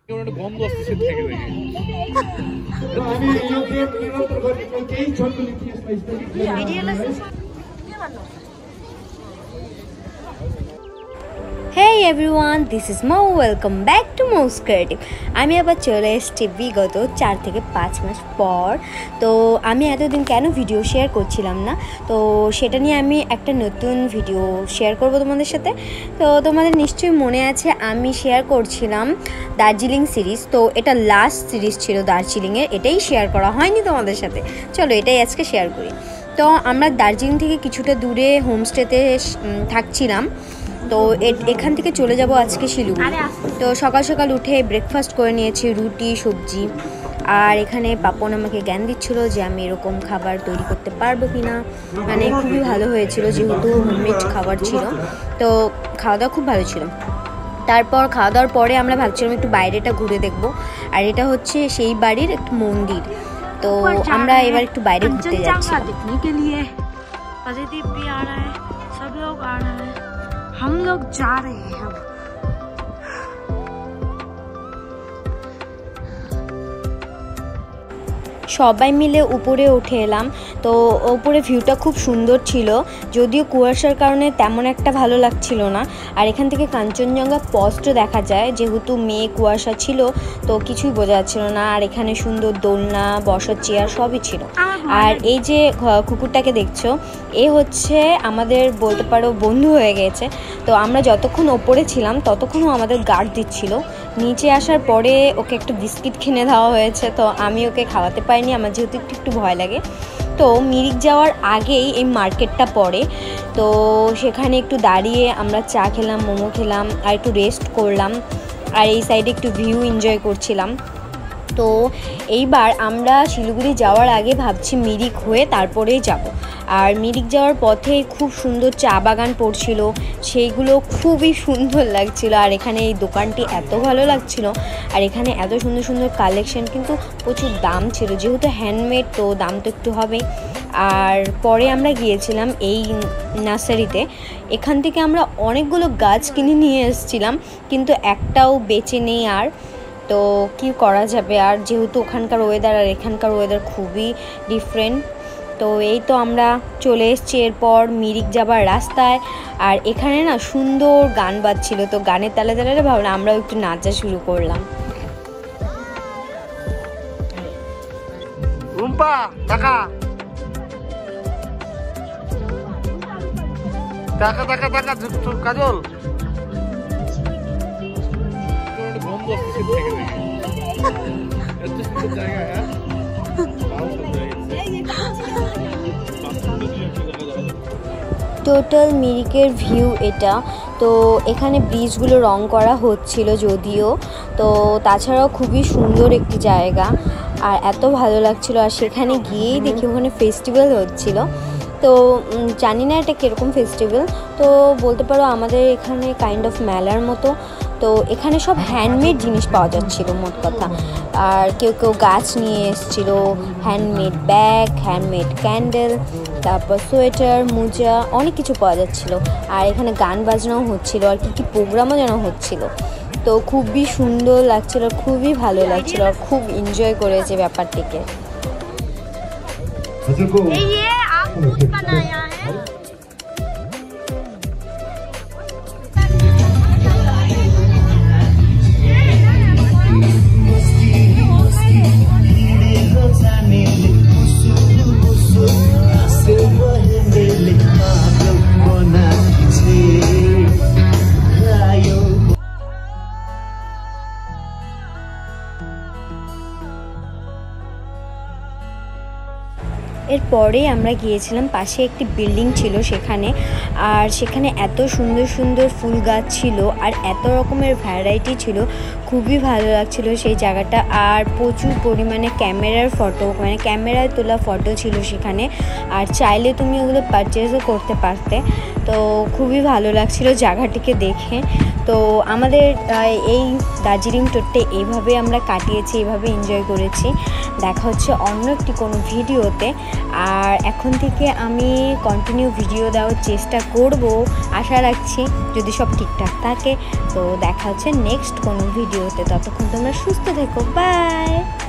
गन्ध असते থেকে Hey everyone, this is Mo. Welcome back to Mo's Creative. আমি আবার চলে এসেছি বিগত 4 থেকে 5 মাস পর। তো আমি এতদিন কেন ভিডিও শেয়ার করছিলাম না, তো সেটা নিয়ে আমি একটা নতুন ভিডিও শেয়ার করব তোমাদের সাথে। তো তোমাদের নিশ্চয়ই মনে আছে আমি শেয়ার করছিলাম দার্জিলিং সিরিজ। তো এটা লাস্ট সিরিজ ছিল দার্জিলিংয়ের, এটাই শেয়ার করা হয়নি তোমাদের সাথে। চলো এটাই আজকে শেয়ার করি। তো আমরা দার্জিলিং থেকে কিছুটা দূরে হোমস্টেতে থাকছিলাম। তো এখান থেকে চলে যাব আজকে শিলিগুড়ি। তো সকাল সকাল উঠে ব্রেকফাস্ট করে নিয়েছি, রুটি সবজি। আর এখানে পাপন আমাকে জ্ঞান দিচ্ছিল যে আমি এরকম খাবার তৈরি করতে পারবো কি না। মানে খুবই ভালো হয়েছিল, যেহেতু হোমমেড খাবার ছিল। তো খাওয়া দাওয়া খুব ভালো ছিল। তারপর খাওয়া দাওয়ার পরে আমরা ভাবছিলাম একটু বাইরেটা ঘুরে দেখবো। আর এটা হচ্ছে সেই বাড়ির একটু মন্দির। তো আমরা এবার একটু বাইরে ঘুরতে যাচ্ছি। हम लोग जा रहे हैं अब। সবাই মিলে উপরে উঠে এলাম। তো উপরে ভিউটা খুব সুন্দর ছিল, যদিও কুয়াশার কারণে তেমন একটা ভালো লাগছিল না। আর এখান থেকে কাঞ্চনজঙ্ঘা স্পষ্ট দেখা যায়, যেহেতু মেঘ কুয়াশা ছিল তো কিছুই বোঝা যাচ্ছিল না। আর এখানে সুন্দর দোলনা, বসার চেয়ার সবই ছিল। আর এই যে কুকুরটাকে দেখছো, এ হচ্ছে আমাদের বলতে পারো বন্ধু হয়ে গেছে। তো আমরা যতক্ষণ ওপরে ছিলাম ততক্ষণও আমাদের গার্ড দিচ্ছিল। নিচে আসার পরে ওকে একটা বিস্কিট কিনে দেওয়া হয়েছে, তো আমি ওকে খাওয়াতে পারিনি, আমার যেহেতু একটু ভয় লাগে। তো মিরিক যাওয়ার আগেই এই মার্কেটটা পড়ে, তো সেখানে একটু দাঁড়িয়ে আমরা চা খেলাম, মোমো খেলাম আর একটু রেস্ট করলাম। আর এই সাইডে একটু ভিউ এনজয় করছিলাম। তো এইবার আমরা শিলিগুড়ি যাওয়ার আগে ভাবছি মিরিক হয়ে তারপরেই যাব। আর মিরিক যাওয়ার পথে খুব সুন্দর চা বাগান পড়ছিল, সেইগুলো খুবই সুন্দর লাগছিল। আর এখানে এই দোকানটি এত ভালো লাগছিল, আর এখানে এত সুন্দর সুন্দর কালেকশন, কিন্তু প্রচুর দাম ছিল, যেহেতু হ্যান্ডমেড তো দাম তো একটু হবেই। আর পরে আমরা গিয়েছিলাম এই নার্সারিতে। এখান থেকে আমরা অনেকগুলো গাছ কিনে নিয়ে এসেছিলাম, কিন্তু একটাও বেঁচে নেই। আর তো কি করা যাবে, আর যেহেতু ওখানকার ওয়েদার আর এখানকার ওয়েদার খুবই ডিফারেন্ট। তো এই তো আমরা চলে এসেছি এরপর মিরিক যাবার রাস্তায়। আর এখানে না সুন্দর গান বাজছিল, তো গানের তালে তালে ভাবলাম আমরাও একটু নাচা শুরু করলাম। কাজল গন্ধ আসতে থেকে এত সুন্দর জায়গা। হ্যাঁ টোটাল মিরিকের ভিউ এটা। তো এখানে ব্রিজগুলো রং করা হচ্ছিল যদিও, তো তাছাড়াও খুবই সুন্দর একটি জায়গা আর এত ভালো লাগছিল। আর সেখানে গিয়েই দেখি ওখানে ফেস্টিভ্যাল হচ্ছিল। তো জানি না এটা কীরকম ফেস্টিভ্যাল, তো বলতে পারো আমাদের এখানে কাইন্ড অফ মেলার মতো। তো এখানে সব হ্যান্ডমেড জিনিস পাওয়া যাচ্ছিলো মোট কথা। আর কেউ কেউ গাছ নিয়ে এসেছিলো, হ্যান্ডমেড ব্যাগ, হ্যান্ডমেড ক্যান্ডেল, তারপর সোয়েটার, মোজা, অনেক কিছু পাওয়া যাচ্ছিলো। আর এখানে গান বাজনাও হচ্ছিলো, আর কি প্রোগ্রামও যেন হচ্ছিলো। তো খুবই সুন্দর লাগছিলো, খুবই ভালো লাগছিলো, আর খুব এনজয় করেছে ব্যাপারটিকে। এরপরে আমরা গিয়েছিলাম পাশে একটি বিল্ডিং ছিল সেখানে। আর সেখানে এত সুন্দর সুন্দর ফুল গাছ ছিল, আর এত রকমের ভ্যারাইটি ছিল, খুবই ভালো লাগছিল সেই জায়গাটা। আর প্রচুর পরিমাণে ক্যামেরার ফটো, মানে ক্যামেরায় তোলা ফটো ছিল সেখানে। আর চাইলে তুমি ওগুলো পারচেজও করতে পারতে। তো খুবই ভালো লাগছিল জায়গাটিকে দেখে। তো আমাদের এই দার্জিলিং ট্যুরটা এইভাবে আমরা কাটিয়েছি, এইভাবে এনজয় করেছি। দেখা হচ্ছে অন্য একটি কোনো ভিডিওতে। আর এখন থেকে আমি কন্টিনিউ ভিডিও দেওয়ার চেষ্টা করব, আশা রাখছি যদি সব ঠিকঠাক থাকে। তো দেখা হচ্ছে নেক্সট কোনো ভিডিওতে, ততক্ষণ তোমরা সুস্থ থেকো, বাই।